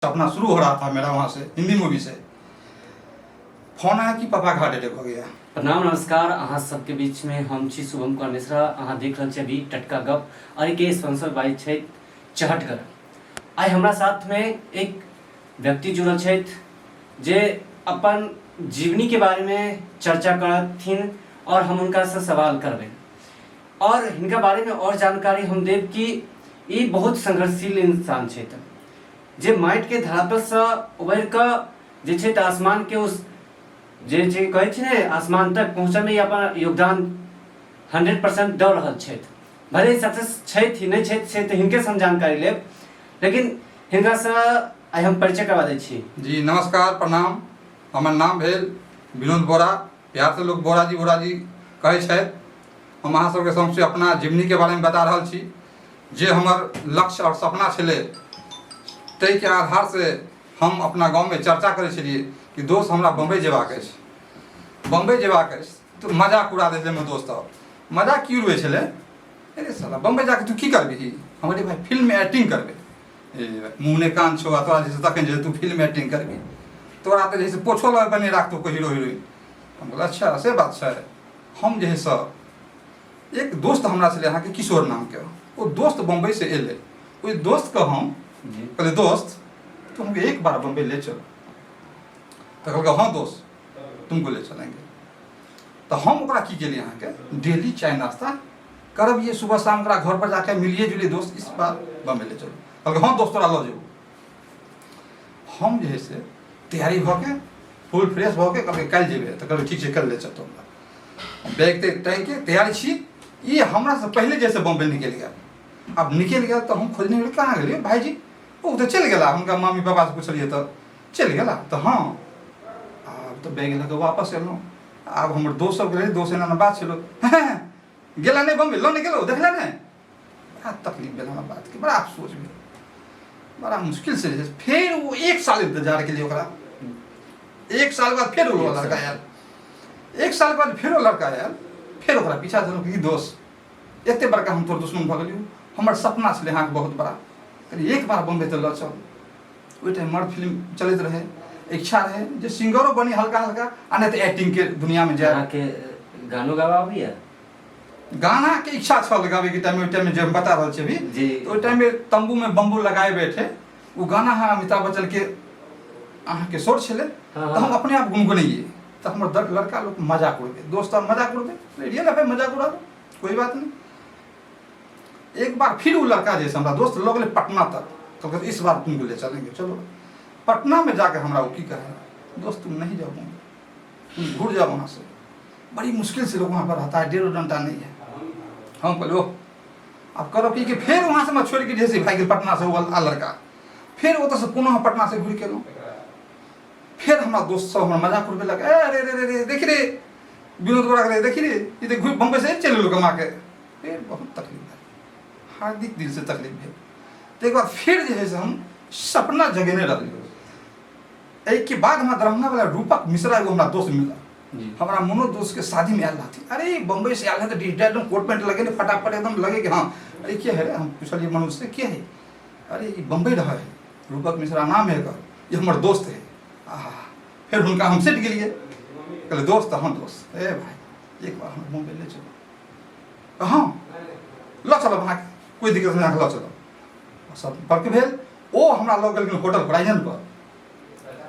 अपना शुरू हो रहा था मेरा वहाँ से हिंदी मूवी से फोन आया कि पापा का हार्ट अटैक हो गया। प्रणाम नमस्कार अहाँ सबके बीच में हम छी शुभम कुमार मिश्रा। अहाँ देख रहल छी अभी टटका गप और के स्पॉन्सर बाय छै चहटगर। आई हमरा साथ में एक व्यक्ति जुड़ल छथि जे अपन जीवनी के बारे में चर्चा करथिन और हम उनका से सवाल करबे और इनका बारे में और जानकारी हम देव कि ये बहुत संघर्षशील इंसान छथि जे माटि के धरातल से उभर कऽ जे छै आसमान के उस जे कहै छै ने आसमान तक पहुँचे में अपन योगदान 100% दऽ रहल छथि। भले सक्सेस छथि नहीं छथि से तो हिनके से हम जानकारी लेब, लेकिन हिनका से आइ हम परिचय करवा दै छी। जी नमस्कार प्रणाम, हमर नाम भेल विनोद बोरा, प्यार से लोग बोरा जी कहै छथि। हम अहाँ सबके समक्ष अपना जीवनी के बारे में बता रहल छी जे हमर लक्ष्य और सपना छलै ताहि के आधार से हम अपना गाँव में चर्चा करै छलिए कि दोस्त हमरा बम्बई जेबाक अछि, बम्बई जेबाक अछि। तो मजाक उड़ा दै छलै हमर दोस्त। मजाक की उड़बै छलै, अरे साला बम्बई जाके तू की करबिही? हम कहलिए भाई फिल्म में एक्टिंग करबै। मुँह ने कान छो आ तोरा जैसे तखन जे तू फिल्म में एक्टिंग करबी, तोरा तो जैसे पोछो लग बने राखतो कोई हीरो हीरोइन। हम बोला अच्छा से बात छै। हम जे है सब एक दोस्त हमरा छलै अहाँ के किशोर नाम के, वो दोस्त बम्बई से एले। ओइ दोस्त को हम कहले दोस्त तुम हमको एक बार बम्बई ले चलो। तो कहलकै हाँ दोस्त तुमको ले चलेंगे। तो हम ओकरा की केलिए अहाँ के डेली चाय नाश्ता करब, ये सुबह शाम ओकरा घर पर जाके मिलिए जुलिए दोस्त इस बार बम्बई ले चलो। कहलकै हाँ दोस्त तोरा लऽ जेबो। हम जे है से तैयारी भऽ के फुल फ्रेश भऽ के कहलकै काल्हि जेबै। तो कहलकै ठीक छै कल ले चलतो। बैग टांग के तैयारी छी, ये हमरा से पहले जैसे बम्बई निकल गया। अब निकल गया तो हम खोजने लगे कहाँ गेलिए भाईजी, वो तो चल गया। उनका मम्मी पापा से पूछलिए तो चल गया। तो हाँ अब तो बैग लगे वापस एलहुँ। आब हमर दोस्त सब गेलै, दोस्त एना बात छलो गेला नहीं बम्बई लो नहीं गेलो देखला नहीं। बड़ा तकलीफ भेल हमरा बात के, बड़ा अफसोस भेल, बड़ा मुश्किल से फिर वो एक साल इंतजार के लिए ओकरा। एक साल बाद फिर वो लड़का आयल, एक साल बाद फिर वो लड़का आयल, फिर ओकरा पीछा चलो कि दोस्त एते बड़का हम तोर दुश्मन भऽ गेलियो। हमर सपना छलै अहाँके बहुत बड़ा, कहलिए एक बार बम्बई तो लऽ चल। ओहि टाइम मर्द फिल्म चलैत रहे, इच्छा रहे जे सिंगरो बनी हल्का हल्का आ नहीं तो एक्टिंग के दुनिया में जाए। के गानो गावा आबैया, गाना के इच्छा छल गावे के टाइम। ओहि टाइम में जब बता रहल छी अभी, तो ओहि टाइम में तंबू में बम्बू लगाए बैठे वो गाना है अमिताभ बच्चन के अहाँ के स्वर छलै। तो हम अपने आप गुनगुनाइए। तो हमर लड़का लोग मजाक उड़बे, दोस्त मजाक उड़बे, रियल है मजाक उड़ा कोई बात नहीं। एक बार फिर वो लड़का जैसे हमारा दोस्त लोग ले पटना तक, तो इस बार तुमको ले चलेंगे चलो। पटना में जाके हमारा वो की कहे दोस्त तुम नहीं जाओगे, तुम घूर जाओ वहाँ से। बड़ी मुश्किल से लोग वहाँ पर रहता है, 1.5 घंटा नहीं है। हम बोलो अब करो कि फिर वहाँ से मैं छोड़ के जैसे भाई पटना से वो लड़का फिर वो तो पुनः पटना से घूर के लो। फिर हमारा दोस्त सब हमारा मजाक उड़बे लगे, अरे रे रे देख रे विनोद बोरा करे देखी रे ये देख बम्बई से चले लो कमा के। फिर बहुत तकलीफ है, हार्दिक दिल से तकलीफ है। तो एक बार फिर जो है से हम सपना जगेने लगे। एक के बाद हमारा दरभंगा वाला रूपक मिश्रा एगो हमारा दोस्त मिला, हमारा मोनो दोस्त के शादी में आयल रहती। अरे बम्बई से आयल है तो डिजिटल कोट पैंट लगे ना फटाफट एकदम लगे कि हाँ अरे क्या है। हम पूछलिए मनोज से क्या है, अरे ये बम्बई रहा है रूपक मिश्रा नाम है कर, ये हमारे दोस्त है। फिर उनका हम सेट गेलिए, कहले दोस्त हाँ दोस्त ए भाई एक बार हम बम्बई ले चलो। हाँ लो चलो वहाँ कोई दिक्कत नहीं, लो चलो। सब पढ़ के भेल ओ हमरा लग गेलखिन होटल होराइजन पर।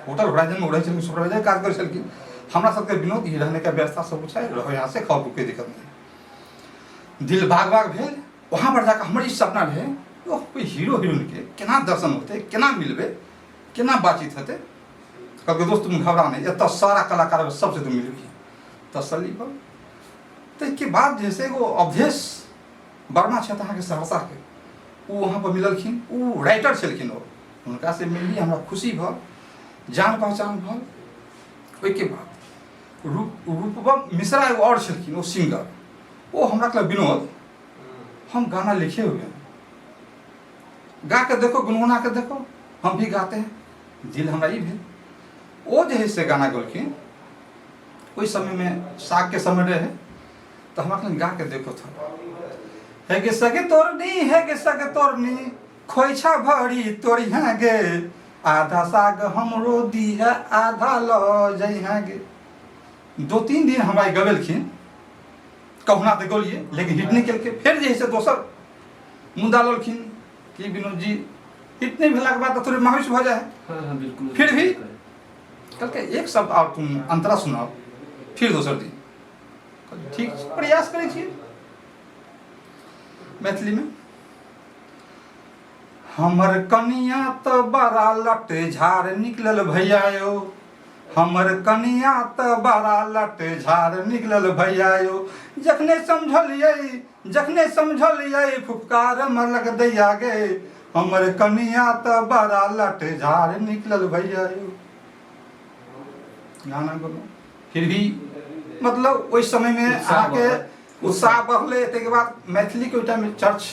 होटल होराइजन में रहै छलखिन, सुपरवाइजर काज करै छलखिन। हमरा सबके विनोद ही रहने का व्यवस्था सब कुछ है, रहो यहाँ से खाओ कोई दिक्कत नहीं। दिल भाग भाग भेल। वहाँ पर जाकर हमर ई सपना रहे कोई हीरो हीरोइन के केना दर्शन होते, केना मिलबे, केना बातचीत होते। कहलकै दोस्त तुम घबरा नहीं, एत सारा कलाकार सबसे तुम मिलबी तसल्ली पर। तो के बाद जैसे वो अवधेश वर्मा छथि अहाँ के सहरसा के, वो वहाँ पर मिललखिन। वो राइटर छलखिन, उनका से मिलली हमरा खुशी भल, जान पहचान भल। ओहिके बाद रूपक मिश्रा एगो और छलखिन वो सिंगर, वो हमरा कहलक विनोद हम गाना लिखे हुए हैं, गा के देखो गुनगुना के देखो। हम भी गाते हैं, दिल हमारा ये भी। वो जो है से गाना गलखिन कोई समय में साग के समय रहे, तो हमारा गा के देखो था। है गे सगे तोरनी, है गे सगे तोरनी खोइछा भरी तोरी हैं गे आधा साग हमरो दी है आधा ल जाइ हैं गे। 2-3 दिन हमरा गवेलखिन कहुना तऽ गेलिए लेकिन हिट नहीं केलकै। फिर जे है से दोसर मुद्दा ललखिन कि विनोद जी हिट नहीं भेला के बाद तो थोड़े मायूस भ जाए है। हाँ बिल्कुल। फिर भी कहलकै एक शब्द और तुम अंतरा सुनाओ। फिर दोसर दिन कहलियै ठीक छै, प्रयास करै छियै मैथिली में। हमर कनिया तो बड़ा लट झाड़ निकलल भैया यो, हमर कनिया तो बड़ा लट झाड़ निकलल भैया यो। जखने समझलियै फुफकार मरलक दैया गे, हमर कनिया तो बड़ा लट झाड़ निकलल भैया यो। गाना बोलो फिर भी मतलब उस समय में आके उत्साह बढ़ले। तै के बाद मैथिली के टाइम में चर्च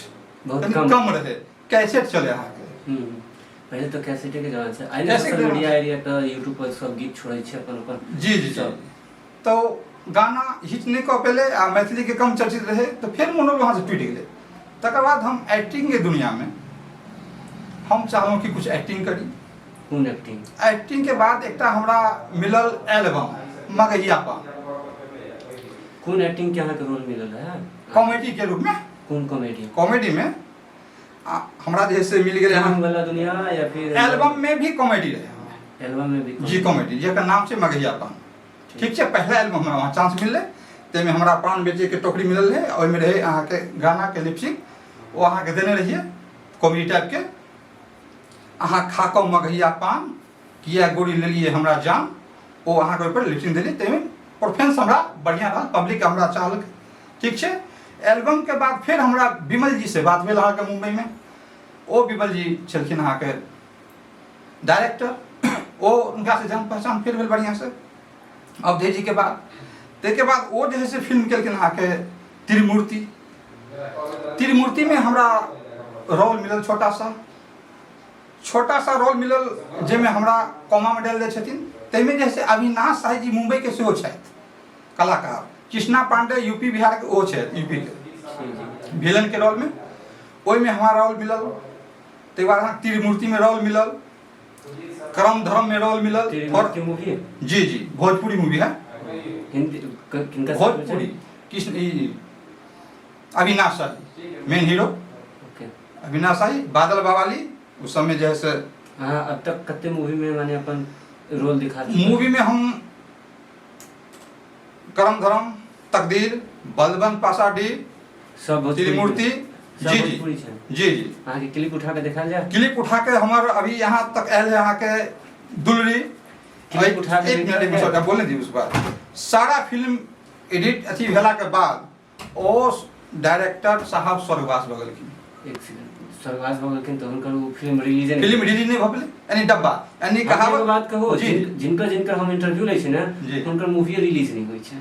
बहुत कम रहे, कैसेट चले अहाँके। पहले तो कैसेटे के जमाना से आइ सोशल मीडिया एरिया का यूट्यूब पर सब गीत छोड़ै छै अपन जी जी जी। तो गाना हिट नहीं कऽ पेले आ मैथिली के कम चर्चित रहे तो फिर मनोबल वहाँ से टूट गेले। तकर बाद हम एक्टिंग के दुनिया में हम चाहलहुँ कि कुछ एक्टिंग करी। कौन एक्टिंग? एक्टिंग के बाद एकटा हमरा मिलल एल्बम मगहियापन। कौन एक्टिंग के अहाँके रोल मिलल है? कॉमेडी के रूप में। कौन कॉमेडी? कॉमेडी में हमरा जैसे मिल गए हम वाला दुनिया या फिर एल्बम में भी कॉमेडी रहे। एल्बम में भी जी कॉमेडी जेकर नाम छै मगहियापन। ठीक छै, पहला एल्बम में वहाँ चांस मिलले ते में हमरा प्राण बेचे के टोकरी मिलल है। ओहि में रहे अहाँ के गाना के लिपसिंग वो अहाँ के देने रहिए कॉमेडी टाइप के। अहाँ खाको मगहियापन किया गोरी ले लिए हमरा जान, वो अहाँ के ऊपर लिपसिंग देली। ते में परफॉर्मेंस हमरा बढ़िया रहा, पब्लिक हमरा चाहलक। ठीक छै, एल्बम के बाद फिर हमरा विमल जी से बात भेल अहाँ के मुंबई में। ओ विमल जी छलखिन अहाँ के डायरेक्टर। ओ उनका से जान पहचान फिर भेल बढ़िया से अवधेश जी के बाद। ते बाद वो जो है से फिल्म केलखिन अहाँ के त्रिमूर्ति। त्रिमूर्ति में हमरा रोल मिलल छोटा सा रोल मिलल, जेमे हमरा कॉमा में डाल दे छथिन। तैमे जैसे अविनाश साई जी मुंबई के सेहो छथि कलाकार। कृष्णा पांडे यूपी बिहार के ओ छथि, यूपी के विलन के रोल में। ओहि में हमारा रोल मिलल। ते बाद त्रिमूर्ति में रोल मिलल, करम धर्म में रोल मिलल। और मूवी जी जी भोजपुरी मूवी है, हिंदी किनका? Bhojpuri Krishna Avinash Sai main hero. अविनाश साई बादल बावाली उस समय जैसे। हाँ, अब तक कितने मूवी में मैंने अपन रोल दिखा? मूवी में हम करम धर्म, तकदीर, बलबन पासाडी, सब त्रिमूर्ति। जी जी जी जी। अहाँ के क्लिप उठा के दिखाल जाए? क्लिप उठा के हमार अभी यहाँ तक आयल है अहाँ के दुलरी। क्लिप उठा के एक मिनट बोलने दी उस बार। सारा फिल्म एडिट अथी भेला के बाद ओ डायरेक्टर साहब स्वर्गवास भ गेलखिन। एक सेकंड, स्वर्गवास भ गेलखिन तो हुनकर वो फिल्म रिलीज नहीं भ गेलै। यानी डब्बा यानी कहावत बात कहो जिनकर हम इंटरव्यू लै छी ना, हुनकर मूवी रिलीज नहीं होई छै।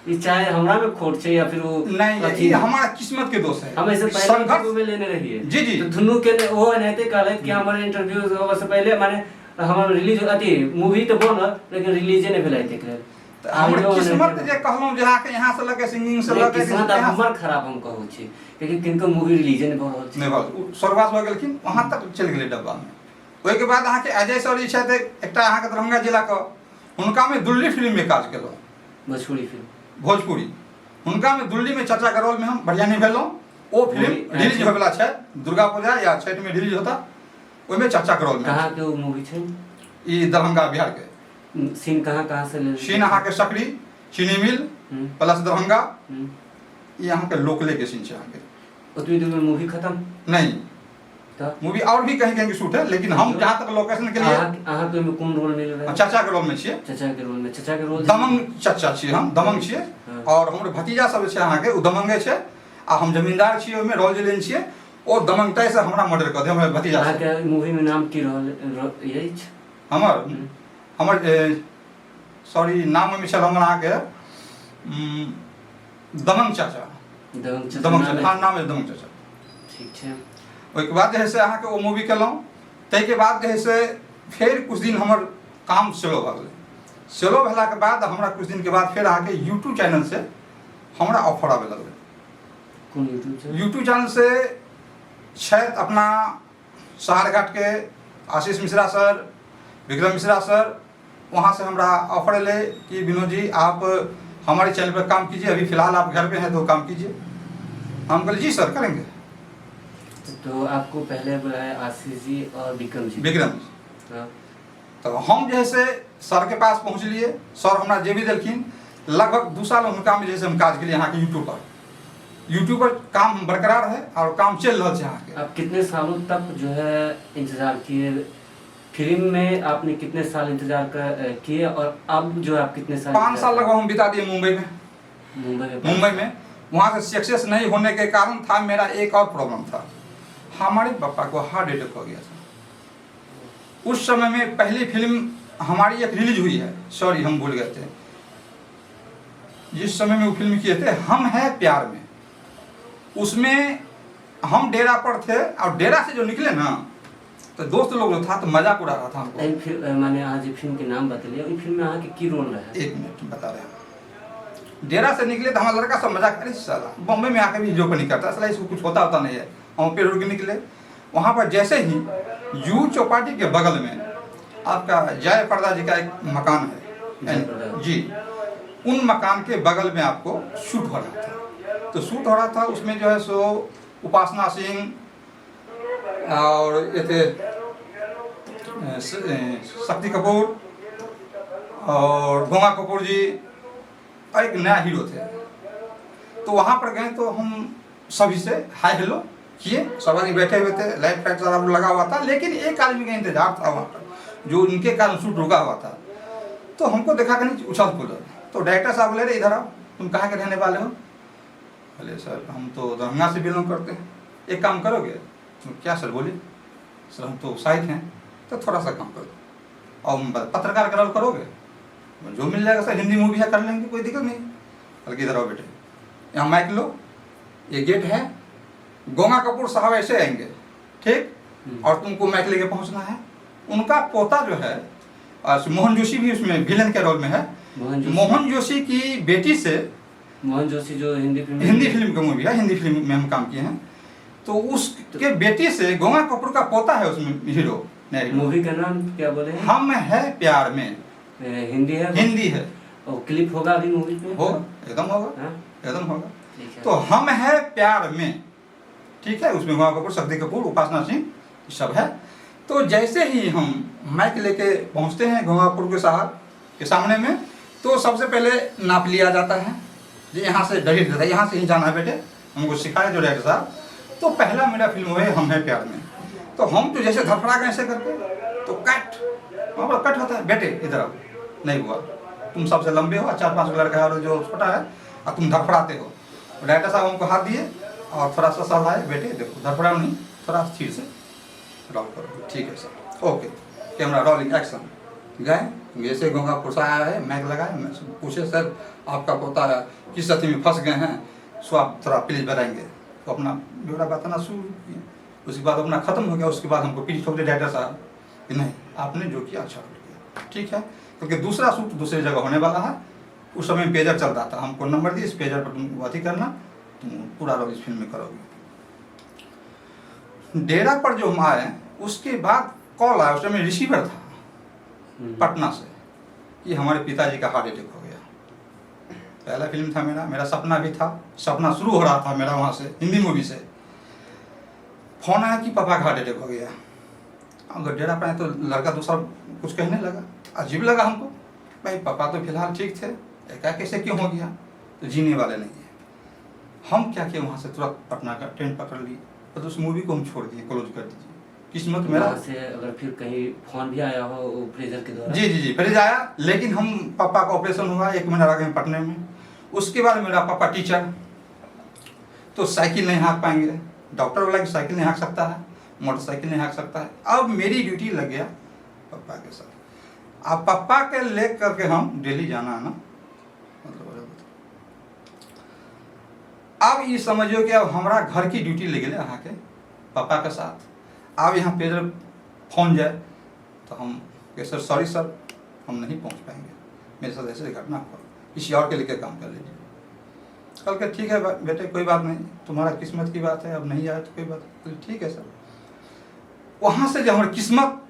ई चाहे हमरा में खोट छै या फिर वो नहीं, ये हमारा किस्मत के दोष है। हम ऐसे पहले इंटरव्यू में लेने रहिए जी जी तो दुनू के वो एनाहिते कहले कि हमर इंटरव्यू होबे से पहले माने हमर रिलीज अथी मूवी तो बनल लेकिन रिलीजे नहीं भेलै तक लेल। हमर किस्मत जे कहलहुं जे आके यहां से लगे सिंगिंग से लगे किस्मत हमर खराब हम कहू छी क्योंकि किनको मूवी रिलीजे नहीं भऽ रहल छै। नहीं भऽ स्वर्गवास भ गेलखिन, वहां तक चल गेलै डब्बा में। ओइ के बाद आके अजय सर जी छथि एकटा अहाँ के दरभंगा जिला के, हुनका में दुल्ली फिल्म में काज केलहुं। भोजपुरी फिल्म भोजपुरी हुनका में दुल्ली में चाचा के रोल में हम बढ़िया नहीं भेलहुं। ओ फिल्म रिलीज होय वाला छै, दुर्गा पूजा या छठ में रिलीज होता। ओइ में चाचा के रोल में। कहां के वो मूवी छै? ई दरभंगा बिहार के। सीन कहां से ले? सीन अहाँ के सकरी चीनी मिल प्लस दरभंगा। ये अहाँ के लोकले के सीन छै अहाँ के। उतनी दूर में मूवी खत्म नहीं, मूवी और भी कहीं कहीं शूट है, लेकिन हम जहाँ तक लोकेशन के लिए अहाँ के में कौन रोल मिल रहा है? चाचा के रोल में छिए। चाचा के रोल दमंग चाचा छिए, हम दमंग छिए। और हमर भतीजा सब छै अहाँ के उ दमंगे छै आ हम जमींदार छिए। ओइ में रोल जे लेन छिए ओ दमंगताई से हमरा मर्डर कर दे हमर भतीजा। अहाँ के मूवी में नाम की रोल यही छै? हमर सॉरी नाम में छल हमर अहाँ के दमंग चाचा। दमंग चाचा नाम है दमंग चाचा। ठीक छै। ओइ के बाद जे है से अहाँ के ओ मूवी केलहुं। तै के बाद जे है से फिर कुछ दिन हमर काम स्लो भ गेलै। स्लो भेला के बाद हमरा कुछ दिन के बाद फिर अहाँ के यूट्यूब चैनल से हमरा ऑफर आवे लगलै। कौन यूट्यूब चैनल? यूट्यूब चैनल से शायद अपना सहारघाट के आशीष मिश्रा सर, विक्रम मिश्रा सर, वहाँ से हमारा ऑफर ले कि विनोद जी आप हमारे चैनल पर काम कीजिए, अभी फिलहाल आप घर पे हैं तो काम कीजिए। हम बोले जी सर करेंगे। तो आपको पहले बुलाया आशीष जी और विक्रम जी। विक्रम जी। तो हम जैसे सर के पास पहुँच लिए, सर हमारा जे भी दिलखिन, लगभग 2 साल उनका में जैसे हम काज के लिए यहाँ के यूट्यूब पर काम बरकरार है और काम चल रहा है यहाँ के। आप कितने सालों तक जो है इंतजार किए फिल्म में, आपने कितने साल इंतजार किए और अब जो आप कितने साल? 5 साल लगभग हम बिता दिए मुंबई में। वहाँ से सक्सेस नहीं होने के कारण था मेरा एक और प्रॉब्लम था, हमारे पापा को हार्ट अटैक हो गया था। उस समय में पहली फिल्म हमारी एक रिलीज हुई है, सॉरी हम भूल गए थे, जिस समय में वो फिल्म किए थे हम है प्यार में, उसमें हम डेरा पर थे और डेरा से जो निकले ना तो दोस्त लोग जो था तो मजाक उड़ा रहा था हमको। मैंने आज फिल्म के नाम बता लिया, फिल्म में आके की रोल रहा है? 1 मिनट बता रहे हैं। डेरा से निकले तो हमारा लड़का सब मजाक, अरे साला बॉम्बे में आके भी जो नहीं करता, साला इसको कुछ होता नहीं है। हम पेड़ उड़ के निकले, वहाँ पर जैसे ही जूह चौपाटी के बगल में आपका जय पर्दा जी का एक मकान है जी, उन मकान के बगल में आपको शूट हो रहा था। तो शूट हो रहा था, उसमें जो है सो उपासना सिंह और ये थे शक्ति कपूर और गोमा कपूर जी और एक नया हीरो थे। तो वहाँ पर गए तो हम सभी से हाय हेलो किए, सवारी बैठे हुए थे, लाइट फाइट सारा लगा हुआ था, लेकिन एक आदमी का इंतजार था वहाँ पर जो उनके कारण शूट रुका हुआ था। तो हमको देखा कि नहीं उछल कूद, तो डायरेक्टर साहब बोले रे इधर आओ, तुम कहाँ के रहने वाले हो? बोले सर हम तो दरभंगा से बिलोंग करते हैं, एक काम करोगे? तो क्या सर बोलिए? सर हम तो उत्साहित हैं, तो थोड़ा सा काम करो और पत्रकार का रोल करोगे? जो मिल जाएगा सर, हिंदी मूवी है कर लेंगे, कोई दिक्कत नहीं। बल्कि इधर आओ बेटे, यहाँ माइक लो, ये गेट है, गोमा कपूर साहब ऐसे आएंगे ठीक, और तुमको माइक लेके पहुँचना है। उनका पोता जो है मोहन जोशी भी उसमें विलेन के रोल में है। मोहन जोशी की बेटी से, मोहन जोशी जो हिंदी फिल्म की मूवी है, हिंदी फिल्म में हम काम किए हैं, तो उसके बेटी से गोमा कपूर का पोता है उसमें हीरो। मूवी का नाम क्या बोले? हम है प्यार में। हिंदी है? हिंदी है। और क्लिप होगा अभी मूवी में? हो एकदम होगा, एकदम होगा। तो हम है प्यार में, ठीक है, उसमें गोमा कपूर, शक्ति कपूर, उपासना सिंह सब है। तो जैसे ही हम माइक लेके पहुंचते हैं गोमा कपूर के साहब के सामने में, तो सबसे पहले नाप लिया जाता है जी, यहाँ से डरी रहता है, यहाँ से ही जाना है बेटे, हमको सिखाया जो डायरेक्टर साहब। तो पहला मेरा फिल्म हुआ है हम है प्यार में। तो हम तो जैसे धड़फड़ा गए ऐसे करके, तो कट वहाँ पर कट होता है, बेटे इधर आओ, नहीं हुआ, तुम सबसे लंबे हो, 4-5 लड़का है और जो छोटा है, और तुम धड़फड़ाते हो। डायरेक्टर साहब हमको हाथ दिए और थोड़ा सा सलाह, बेटे देखो धड़फड़ा नहीं, थोड़ा स्थिर से रोल करो। ठीक है sir, okay, camera rolling action. गए जैसे गोंगा पुरसा आया है, मैक लगाए, पूछे सर आपका पोता है किस स्थिति में फंस गए हैं, सो आप थोड़ा प्लीज बताएंगे। तो अपना ब्यौरा बताना शुरू किया, उसके बाद अपना खत्म हो गया। उसके बाद हमको पीछे ठोक दिया डायरेक्टर साहब कि नहीं आपने जो किया अच्छा किया, ठीक है, क्योंकि दूसरा शूट दूसरी जगह होने वाला है। उस समय पेजर चल रहा था, हमको नंबर दिए, इस पेजर पर तुम अथी करना, तुम पूरा रोल इस फिल्म में करोगे। डेरा पर जो हम आए उसके बाद कॉल आया, उस समय रिसीवर था पटना से, कि हमारे पिताजी का हार्ट अटैक हो गया। पहला फिल्म था मेरा सपना भी था, सपना शुरू हो रहा था मेरा वहाँ से, हिंदी मूवी से। फोन आया कि पापा का हार्ट अटैक हो गया। अगर डेरा पर आए तो लड़का दूसरा कुछ कहने लगा, अजीब लगा हमको, भाई पापा तो फिलहाल ठीक थे, क्या कैसे क्यों हो गया, तो जीने वाले नहीं है। हम क्या किए, वहाँ से तुरंत पटना का ट्रेन पकड़ ली, तो उस मूवी को हम छोड़ दिए, क्लोज कर दीजिए। किस्मत मेरा से अगर फिर कहीं फोन भी आया हो फ्रीजर के द्वारा? जी फ्रीज आया, लेकिन हम पापा का ऑपरेशन हुआ 1 महीना रह गए पटने में। उसके बाद मेरा पापा टीचर, तो साइकिल नहीं हाँक पाएंगे, डॉक्टर बोला कि साइकिल नहीं हाँक सकता है, मोटरसाइकिल नहीं हाँक सकता है। अब मेरी ड्यूटी लग गया पापा के साथ। अब पापा के ले करके हम डेली जाना आना, मतलब अब ये समझियो कि अब हमारा घर की ड्यूटी ले गए यहाँ के पापा के साथ। अब यहाँ पे जब फोन जाए तो हम कहे सर सॉरी सर हम नहीं पहुँच पाएंगे, मेरे साथ ऐसे घटना हो, किसी और के लेकर काम कर लीजिए। कल के ठीक है बेटे कोई बात नहीं, तुम्हारा किस्मत की बात है, अब नहीं आए तो कोई बात नहीं, ठीक है सर। वहाँ से जब हमारी किस्मत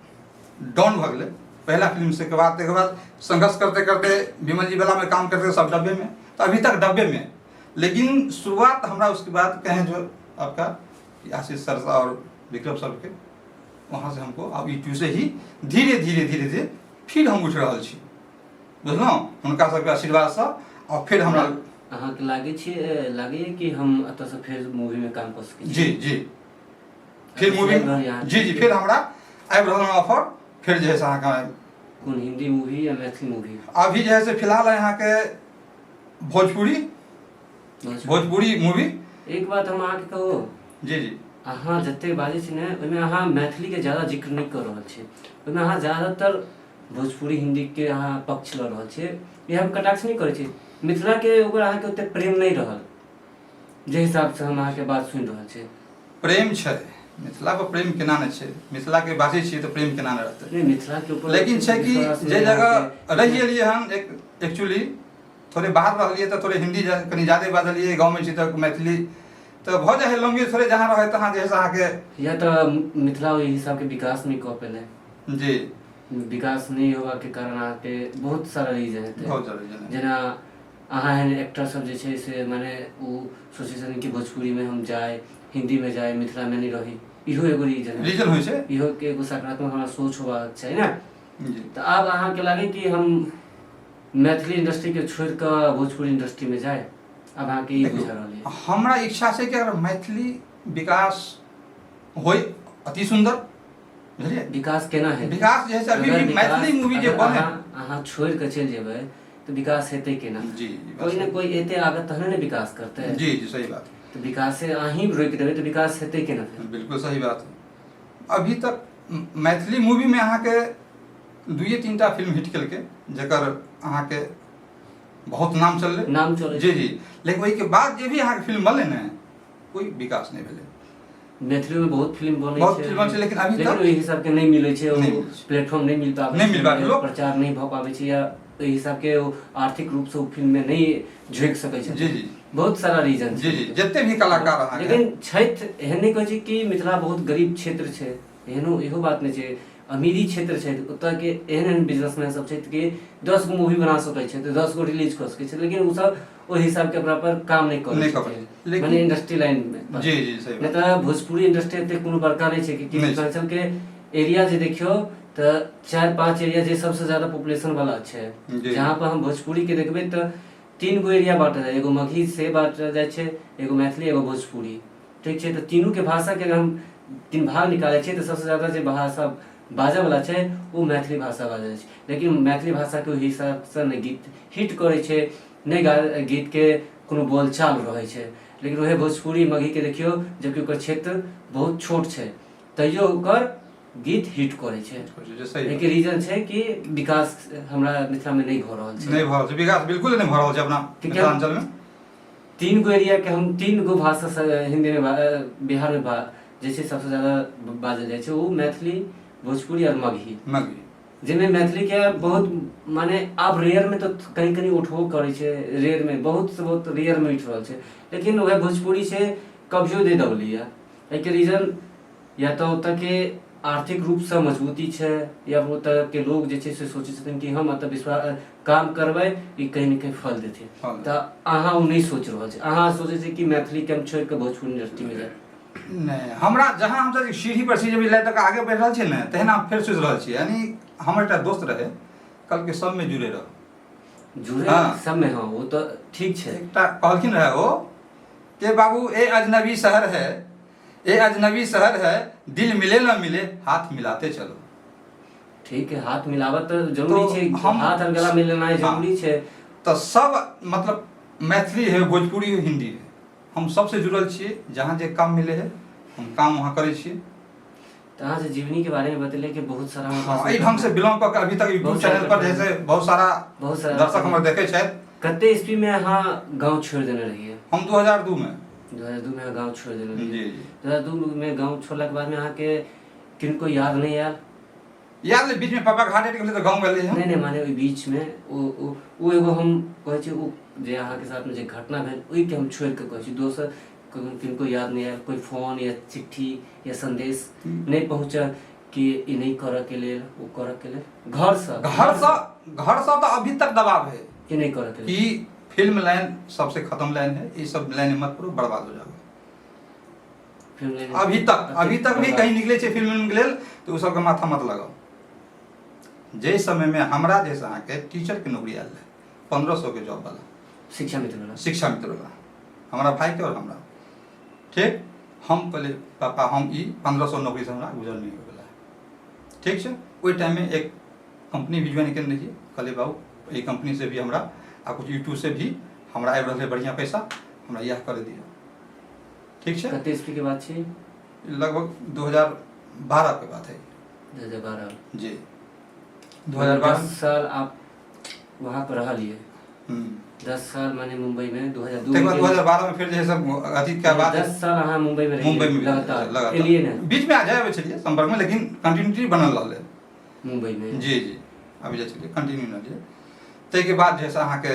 डाउन भ गेलै पहला फिल्म से के बाद, संघर्ष करते करते विमल जी वाला में काम करते सब डब्बे में, तो अभी तक डब्बे में। लेकिन शुरुआत हमरा उसके बाद कहें जो आपका आशीष सर और विक्रम सर के वहाँ से हमको अब यूट्यूब से ही धीरे धीरे धीरे धीरे फिर हम उठ रहा छी, बुझलहुँ हुनका सबके आशीर्वाद से। और फिर हमरा अहाँके लागैए कि हम एतऽ से फिर मूवी में काम कर सकै छी? जी जी फिर मूवी जी फिर हमरा आबि रहल ऑफर, फिर जे है से अहाँके कोन हिंदी मूवी या मैथिली मूवी? अभी जे है से फिलहाल यहाँ के भोजपुरी मूवी। एक बात हम अहाँके कहू, जी जी अहाँ जते बाजै छी ने ओहिमे अहाँ मैथिली के ज्यादा जिक्र नहीं कर रहल छी, ओहिमे अहाँ ज्यादातर भोजपुरी हिंदी के अहाँ पक्ष लऽ रहल छियै। ये हम कटाक्ष नहीं करै छी, मिथिला के ऊपर अहाँके ओते प्रेम नहीं रहल जे हिसाब से हम अहाँके बात सुनि रहल छी। प्रेम छै, मिथिला पर प्रेम केना नहि छै, मिथिला के बाजै छियै तऽ प्रेम केना नहि रहतै? नहीं मिथिला के ऊपर लेकिन छै कि जे जगह रहि गेलियै हम एक्चुअली थोड़े बाहर रहलियै तऽ थोड़े हिंदी कनी ज्यादा बाजलियै, गाँव में छी तऽ मैथिली तो भऽ जाइ है लैंग्वेज थोड़े जहाँ रहे तहाँ जे है अहाँके या तो मिथिला ओहि हिसाब के विकास नहीं कऽ पेले। जी विकास नहीं होगा के कारण अहाँके बहुत सारा रीजन हेतै। बहुत सारा रीजन जेना अहाँ एहन एक्टर सब जे छै से माने ओ सोचै छथिन कि भोजपुरी में हम जाए, हिंदी में जाए, मिथिला में नहीं रही, इहो एगो रीजन होइ छै। इहो के एगो सकारात्मक हमरा सोच होबाक चाही ना। जी तो आब अहाँके लागे कि हम मैथिली इंडस्ट्री के छोड़ कऽ भोजपुरी इंडस्ट्री में जाए, अब अहाँके ई बुझा रहल है? हमरा इच्छा छै कि अगर मैथिली विकास होय अति सुंदर, बुझलियै? विकास केना है? विकास जे है से अभी भी मैथिली मूवी जे बने अहाँ छोड़ के चल जेबै तो विकास हेतै केना? जी कोई ना कोई एते आगे तहने ने विकास करतै। जी जी सही बात। तो विकास से अहीं रोक देबै तो विकास हेतै केना फिर? बिल्कुल सही बात। अभी तक मैथिली मूवी में अहाँके 2-3टा फिल्म हिट केलकै जकर अहाँके बहुत नाम चललै जी जी, लेकिन ओहि के बाद जे भी अहाँके फिल्म बनलै ने कोई विकास नहीं भेलै। मैथिली में बहुत फिल्म बनै छै लेकिन अभी तक ओहि हिसाब के नहीं मिलै छै, प्लेटफॉर्म नहीं मिल पाबै छै, प्रचार नहीं भऽ पाबै छै, या ओहि हिसाब के आर्थिक रूप से ओ फिल्म में नहीं झुकि सकै छै। जी जी बहुत सारा रीजन जी जी जते भी कलाकार अहाँके, लेकिन छथि एहन नहीं कहै छै कि मिथिला बहुत गरीब क्षेत्र छै, एहनो इहो बात नहीं छै, अमीरी क्षेत्र छै। ओतऽ के एहन बिजनेसमैन सब छै कि 10 गो मूवी बना सकै छै, 10 गो रिलीज कऽ सकै छै, लेकिन उ सब ओहि हिसाब के अपना पर काम नहीं करै छै माने इंडस्ट्री लाइन में। जी जी सही नहीं तो भोजपुरी इंडस्ट्री एते कोनो बड़का नहीं छै कि मिथिलांचल के एरिया जे देखियो तो 4-5 एरिया जे सबसे ज्यादा पॉपुलेशन वाला छै, जहाँ पर हम भोजपुरी के देखबै तो 3 गो एरिया बांटल है, एगो मगही से बांटल जाय छै, एगो मैथिली, एगो भोजपुरी, ठीक छै। तो तीनों के भाषा के अगर हम 3 भाग निकाले छै तो सबसे ज्यादा जे भाषा बाजै वाला छै वो मैथिली भाषा बाजै छै, लेकिन मैथिली भाषा के हिसाब से ने गीत हिट करे छै, ने गीत के कोनो बोलचाल रहे छै। लेकिन वह भोजपुरी मगही के देखियो जबकि ओकर क्षेत्र बहुत छोट छै तैयो ओकर गीत हिट करे छै। एक रीजन छै कि विकास हमरा मिथिला में नहीं भ रहल छै, नहीं भ रहल छै, विकास बिल्कुल नहीं भ रहल छै अपना मिथिलांचल में। 3 गो एरिया के हम 3 गो भाषा हिंदी में बिहार में जैसे सबसे ज्यादा बाजल जाय छै वो मैथिली, भोजपुरी और मगही। जिनमें मैथिली के बहुत माने अब रेयर में तो कहीं कहीं उठबो करे छै, रेयर में बहुत से बहुत रेयर में उठ रहल छै, लेकिन वह भोजपुरी से कब्जो दे दौली है। एक रीजन या तो ओतऽ के आर्थिक रूप से मजबूती छै, या ओतऽ के लोग जे छै से सोचै छथिन कि हम एतऽ विश्वास काम करबै ई कहीं न कहीं फल देथिन, तऽ अहाँ ओ नहीं सोच रहल छै, अहाँ सोचै छै कि मैथिली के हम छोड़ के भोजपुरी इंडस्ट्री में जाए। नहीं हमरा जहाँ हम सीढ़ी पर छी जब तक आगे बढ़ रहा है ना तहना फिर सोच रहा है। यानी हमर एक दोस्त रहे कल के सब में जुड़े सब में, हाँ वो तो ठीक है। कहलखिन रहे वो के बाबू ए अजनबी शहर है, ए अजनबी शहर है, दिल मिले ना मिले हाथ मिलाते चलो। ठीक है, हाथ मिलावत तो जरूरी छै, हाथ और गला मिलना जरूरी छै। तो सब मतलब मैथिली है, भोजपुरी है, हिंदी है, हम सबसे जुड़ल छियै, जहाँ जे काम मिले है हम काम वहाँ करे छियै। तो अहाँ से जीवनी के बारे में बतले कि बहुत सारा एहि ढंग से बिलोंग कऽ के अभी तक यूट्यूब चैनल पर जैसे बहुत सारा दर्शक हमर देखे छथि। कते ईस्वी में अहाँ गांव छोड़ देने रहिए? हम 2002 में 2002 में गांव छोड़ देने रहिए। 2002 में गांव छोड़ला के बाद में अहाँ के किनको याद नहीं आयल? याद बीच में पापा घाटे गेलै तऽ गांव गेलै हम। नहीं माने ओहि बीच में ओ एगो हम कहै छी ओ जे अहाँ के साथ में जे घटना भेल ओहि के हम छोड़ के कहै छी, दोसर किनको याद नहीं आयल? कोई फोन या चिट्ठी या संदेश नहीं पहुंचा कि ई नहीं करे के लिए वो करे के लिए घर से तो अभी तक दबाव है कि नहीं करे के लिए कि फिल्म लाइन सबसे खत्म लाइन है, ये सब लाइन मत करो, बर्बाद हो जाओगे। अभी तक भी कहीं निकले छे फिल्म निकले तो सब के माथा मत लगाओ। जे समय में हमरा जैसा के टीचर के नौकरी आयल है 1500 के जॉब वाला, शिक्षा मित्र वाला हमारा भाई के और हमरा, ठीक, हम पहले पापा हम ई 1500 नौकरी से हमरा गुजर नहीं होगा, ठीक है। वही टाइम में एक कंपनी भी ज्वाइन कर लीजिए, कहले बाबू ये कंपनी से भी हमरा आ कुछ यूट्यूब से भी हमरा आबि रहा है बढ़िया पैसा, हमरा यह कर दिया, ठीक है। कते ईस्वी के बात छे? लगभग 2012 के बात है। 2012 जी 2012 साल आप वहाँ पर रह लिए। 10 साल माने मुंबई में 2012 में फिर जो है सब अधिक क्या बात है 10 साल हाँ मुंबई में लगातार लिए ना बीच में आ जाए चलिए संपर्क में, लेकिन कंटिन्यूटी बनल रहा मुंबई में। जी अभी जा चलिए कंटिन्यू न लिए। ते के बाद जैसा अहाँ के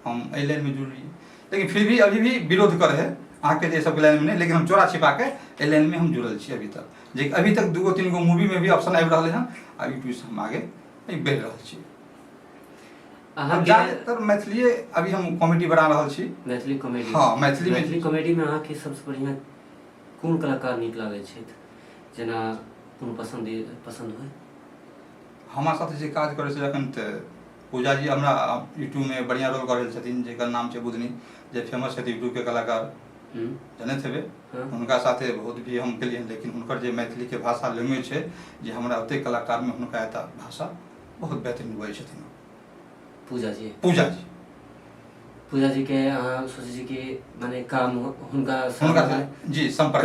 हम एहि लाइन में जुड़ रही, लेकिन फिर भी अभी भी विरोध कर है अहाँ के सब लाइन में नहीं, लेकिन हम चोरा छिपा के एहि लाइन में हम जुड़ल छी अभी तक। जे अभी तक 2-3 गो मूवी में भी ऑप्शन आबि रहा है, अभी यूट्यूब से हम आगे बढ़ रहा छी। हम ज्यादातर मैथिली अभी हम कॉमेडी बना रहा छी, मैथिली कॉमेडी। हाँ मैथिली कॉमेडी में अहाँ के सबसे बढ़िया कौन कलाकार नीक लागे छै, जेना कोनो पसंद होय? हमरा साथ जे काज करे छै अखन त पूजा जी हमरा यूट्यूब में बढ़िया रोल कर रहल छथिन, जेकर नाम छै बुधनी, जे फेमस छै यूट्यूब के कलाकार जानैत हेबै। हुनका साथे बहुत भी हम केलिए, लेकिन हुनकर जे मैथिली के भाषा लैंग्वेज छै जे हमरा ओते कलाकार में हुनका एता भाषा बहुत बेहतरीन बुझाइ छथिन। पूजा जी के सोचे छी कि माने काम हुनका जी संपर्क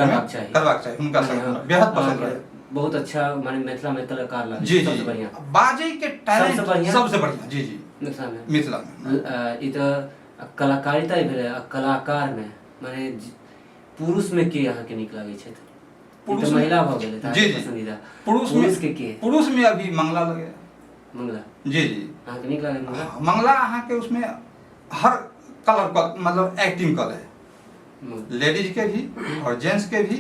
करबाक चाहिए हुनका संग बेहद पसंद रहे, बहुत अच्छा माने मिथिला में कलाकार लागे जी सबसे बढ़िया बाजे के टैलेंट सबसे बढ़िया जी मिथिला में ई तो कलाकारिता ही भेले। कलाकार में माने पुरुष में के अहाँ के नीक लागे छै? पुरुष महिला भ गेलै जी पसंदीदा। पुरुष के पुरुष में अभी मंगला लगे। मंगला जी अहाँ के नीक लागे मंगला अहाँ के उसमें हर कलर का मतलब एक्टिंग कल है, लेडीज के भी और जेंट्स के भी,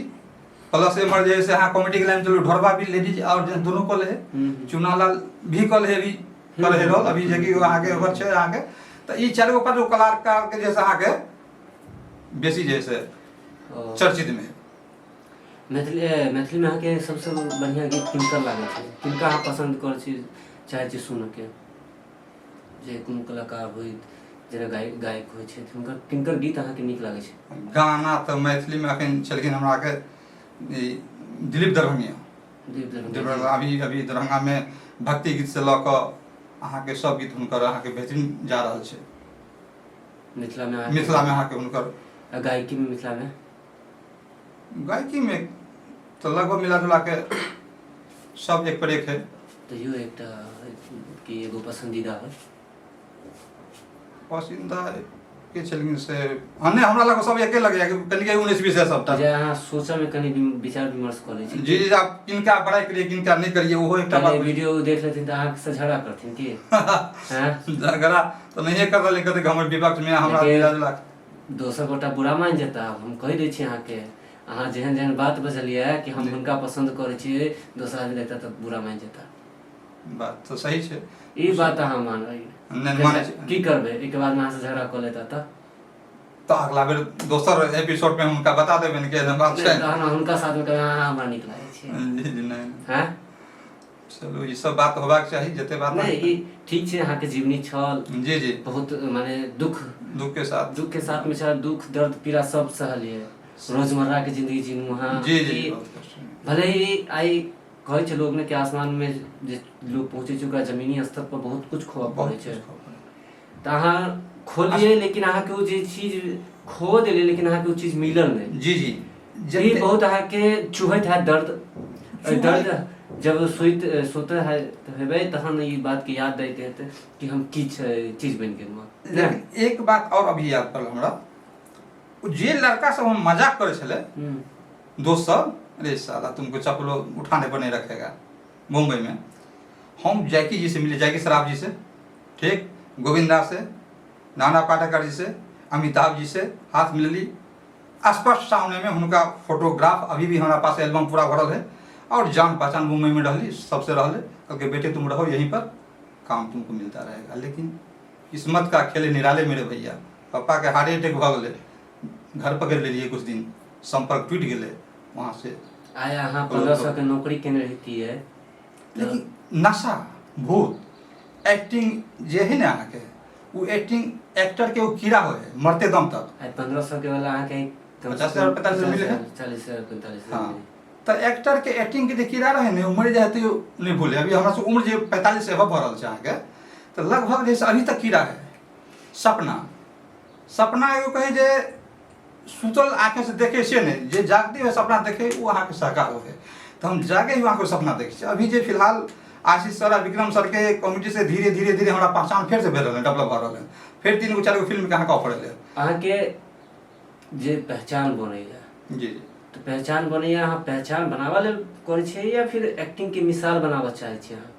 प्लस एमर जैसे हाँ कॉमेडी के लाइन चलो ढोरबा भी लेडीज और जेंट्स दोनों कल है, चुनालाल भी कल है, भी कल है रोल अभी जगह आगे ओवर छे आगे। तो ई 4 गो 5 गो कलाकार के जैसे आगे बेसी जैसे चर्चित में मैथिली में अहाँ के सबसे बढ़िया गीत किनकर लागे छै, किनका अहाँ पसंद कर छी चाहे छी सुन के, जे कोनो कलाकार होय जेना गायक होय छै हुनकर किनकर गीत अहाँ के नीक लागे छै? गाना तो मैथिली में अखन छलखिन हमरा के दिलीप दरभंगिया अभी दरभंगा में भक्ति गीत से ल क अहाँ के सब गीत हुनकर अहाँ के बेहतरीन जा रहल छै। मिथिला में अहाँ के हुनकर गायकी में गायकी में तो लगभग मिला जुला के सब एक पर एक है। तो यो एकटा कि एगो पसंदीदा है पसंदीदा के छलखिन से हने हमरा लग सब एके लगे कनी के 19-20 है सबटा जे अहाँ सोचा में कनी विचार विमर्श कर लै छी। जी आप किनका बड़ाई करिए किनका नहीं करिए ओहो एकटा बात। वीडियो देख लेथिन त अहाँ से झगड़ा करथिन की? हां झगड़ा तो नहीं कर रहले, कहते हमर विपक्ष में हमरा मिला दोसर गोटा बुरा मान जेता। हम कह दै छी अहाँ के अहाँ जेहन बात बजलिए कि हम हुनका पसंद करे छी, दोसर आदमी देखता त बुरा मान जेता। बात तो सही छै, ई बात अहाँ मान रही नहीं माने की करबे एक बाद में अहाँ से झगड़ा कर लेता तो अगला बेर दोसर एपिसोड में हुनका बता देबे कि एहन बात छै ना हुनका साथ में हमरा नीक लागे छै जी नहीं हैं। चलो ई सब बात होबाक चाहिए, जते बात नहीं ई ठीक छै। अहाँ के जीवनी छल जी बहुत माने दुख के साथ में छै, दुख दर्द पीड़ा सब सहलिए, रोजमर्रा के जिंदगी जीनू हां जी भले ही आई कहै छै लोग ने कि आसमान में जे लोग पहुंचे चुका जमीनी स्तर पर बहुत कुछ खोआ पड़े छै, त अहाँ खोलिए लेकिन अहाँ के वो जे चीज खो देले लेकिन अहाँ के वो चीज मिलल नहीं। जी ये बहुत अहाँ के चुहत है दर्द जब सोते है हेबे तहन ई बात के याद दैते हेते कि हम की चीज बन गेलुआ। लेकिन एक बात और अभी याद पड़ल हमरा, जे लड़का सब हम मजाक करे छले दोस्त सब, अरे साला तुमको चप्पलो उठाने पर नहीं रखेगा, मुंबई में हम जैकी जी से मिले, जैकी श्राफ जी से, ठीक, गोविंदा से, नाना पाटेकर जी से, अमिताभ जी से हाथ मिलली, स्पष्ट सामने में उनका फोटोग्राफ अभी भी हमारा पास एल्बम पूरा भरल है। और जान पहचान मुंबई में रहली, सबसे रहले, कहके बेटे तुम रहो यहीं पर, काम तुमको मिलता रहेगा। लेकिन किस्मत का खेले निराले मेरे भैया, पापा के हार्ट अटैक भ गए, घर पकड़ ले लिए, कुछ दिन संपर्क टूट गए, वहाँ से आया यहाँ 1500 के नौकरी केने रहती है। लेकिन नशा भूत एक्टिंग जे है ना अहाँ के, वो एक्टिंग एक्टर के वो कीड़ा हो है मरते दम तक। 1500 के वाला अहाँ के 50,000 45,000 मिले है, 40,000 45,000। हाँ, तो एक्टर के एक्टिंग के जे कीड़ा रहे ने मर जाए तो नहीं भूले। अभी हमरा से उम्र जे 45 से अब रहल छै अहाँ के, तो लगभग जैसे अभी तक कीड़ा है। सपना एगो कहे जे सुतल आंखें से देखे से नहीं, जे जागते हुए सपना देखे वो अहाँ के साकार हो है। तो हम जागे हुए को सपना देखे। अभी जे फिलहाल आशीष सर विक्रम सर के कॉमेडी से धीरे धीरे धीरे हमारा पहचान फिर से बढ़ रहा है, डेवलप हो रहा है। फिर 3 गो 4 गो फिल्म के अहाँ का ऑफर है अहाँ के जे पहचान बनैया। जी तो पहचान बनैया, अहाँ पहचान बनावा लेल करै छियै या फिर एक्टिंग के मिसाल बनावा चाहै छियै अहाँ?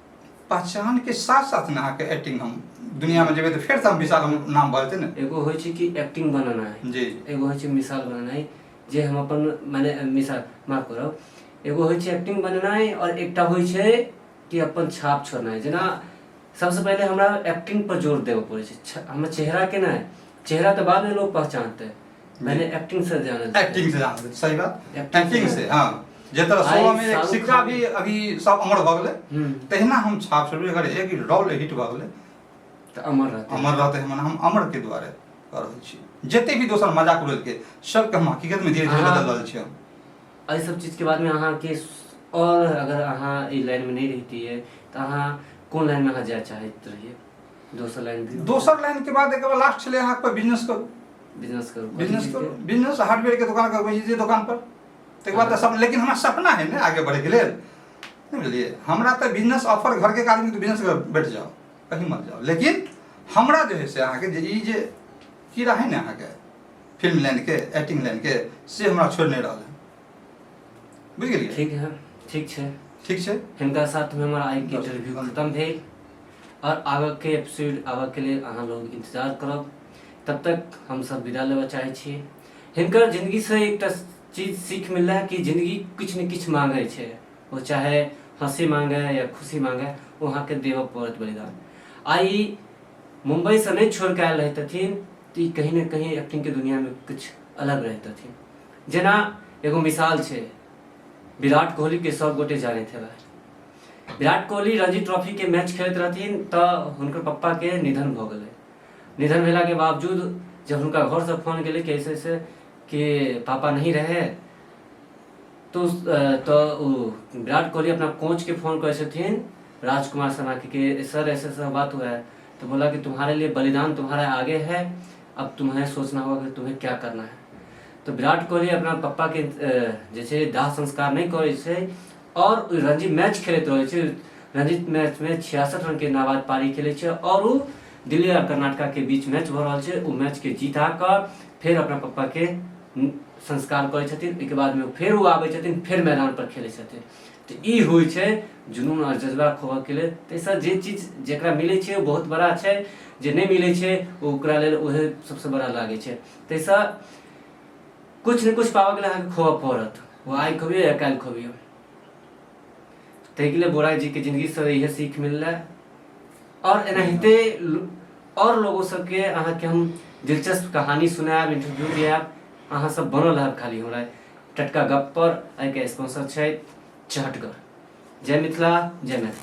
पहचान के साथ साथ ना अहाँ के एक्टिंग हम दुनिया में जेबे तो फिर से हम विशाल हम नाम बढ़ते ना। एगो होइ छै कि एक्टिंग बनाना है जी, एगो होइ छै मिसाल बनाना है, जे हम अपन माने मिसाल माफ करब, एगो होइ छै एक्टिंग बनेनाइ और एकटा होइ छै कि अपन छाप छोड़नाइ। जेना सबसे पहले हमरा एक्टिंग पर जोर देबे पड़े छै, हमर चेहरा के ना, चेहरा तो बाद में लोग पहचानते, मैंने एक्टिंग से जानल, एक्टिंग से जानल, सही बात, एक्टिंग से। हां, जे तरह 16 में एक सिक्का भी अभी सब अमर भ गेले, तहिना हम छाप छोड़बे। अगर एक रोल हिट भ गेले तो अमर रहते हैं, हम अमर के द्वारे कर रहल छी। जते भी दोसर मजाक उड़ल के सब के हम हकीकत में धीरे धीरे बदल रहल छी। एहि सब चीज के बाद में अहाँ के, और अगर अहाँ ई लाइन में नहीं रहती है तो अहाँ कौन लाइन में अहाँ जाय चाहत रहिए? दोसर लाइन के बाद एक लास्ट छले अहाँ पर बिजनेस करू, बिजनेस हार्डवेयर के दुकान करबै जे दुकान पर, तक बाद सब। लेकिन हमारा सपना है ना आगे बढ़े के लिए, नहीं बुझलिए। हमरा तो बिजनेस ऑफर घर के आदमी तो बिजनेस कर बैठ जाओ, कहीं मत जाओ। लेकिन हमरा जो है से अहाँ के ई जे कीड़ा है ना अहाँ के फिल्म लाइन के, एक्टिंग लाइन के, से हमरा छोड़ नहीं रहल है, बुझ गेलिए। ठीक है, ठीक छै, ठीक छै। हिनका साथ में हमारा आई के इंटरव्यू खत्म भेल, और आगे के एपिसोड आगे के लिए अहाँ लोग इंतजार करब। तब तक हम सब विदा लेवा चाहे छी। हिनकर जिंदगी से एक चीज सीख मिल रहा है कि जिंदगी कुछ न कुछ मांगे छे, वो चाहे हंसी मांगे या खुशी मांगे, वहाँ के देव पड़त बलिदान। आई मुंबई से नहीं छोड़ के आयल रहथिन तो कहीं न कहीं एक्टिंग के दुनिया में कुछ अलग रहथिन। जेना एगो मिसाल छे, विराट कोहली के सब गोटे जाने थे। विराट कोहली रणजी ट्रॉफी के मैच खेलत रहथिन तो हुनकर पप्पा के निधन भ गए। निधन भेला के बावजूद जब उनका घर से फोन गेले कि ऐसे कि पापा नहीं रहे, तो विराट कोहली अपना कोच के फोन करे राजकुमार शर्मा के सर ऐसा बात हुआ है, तो बोला कि तुम्हारे लिए बलिदान तुम्हारे आगे है, अब तुम्हें सोचना होगा कि तुम्हें क्या करना है। तो विराट कोहली अपना पप्पा के जैसे दाह संस्कार नहीं करे और रणजी मैच खेलते रहे। रणजी मैच में 66 रन के नाबाद पारी खेले और वो दिल्ली और कर्नाटक के बीच मैच भ रहा है। वो मैच के जीता कर फिर अपना पप्पा के संस्कार करे, एक बाद में फिर वो आवे छथिन, फिर मैदान पर खेले छथिन। तो ई होइ छै जुनून और जज्बा खोबा के लिए। तो ऐसा जे चीज जेकरा मिले छे वो बहुत बड़ा छै, जे नहीं मिले छे वो ओकरा लेल ओहे सबसे बड़ा लागे छे। तो ऐसा कुछ न कुछ पावे के लिए खोबा पड़त, वो आई खोबियो या काल खोबियो। ताहि लिए बोरा जी के जिंदगी से यह सीख मिल रहा है। और एनाहिते और लोगों सबके अहाँ के हम दिलचस्प कहानी सुनायब, इंटरव्यू दियाब, अहाँ सब बनल रहब खाली हमरा टटका गप पर। आई के स्पॉन्सर छै चहटगर। जय मिथिला, जय मैथिली।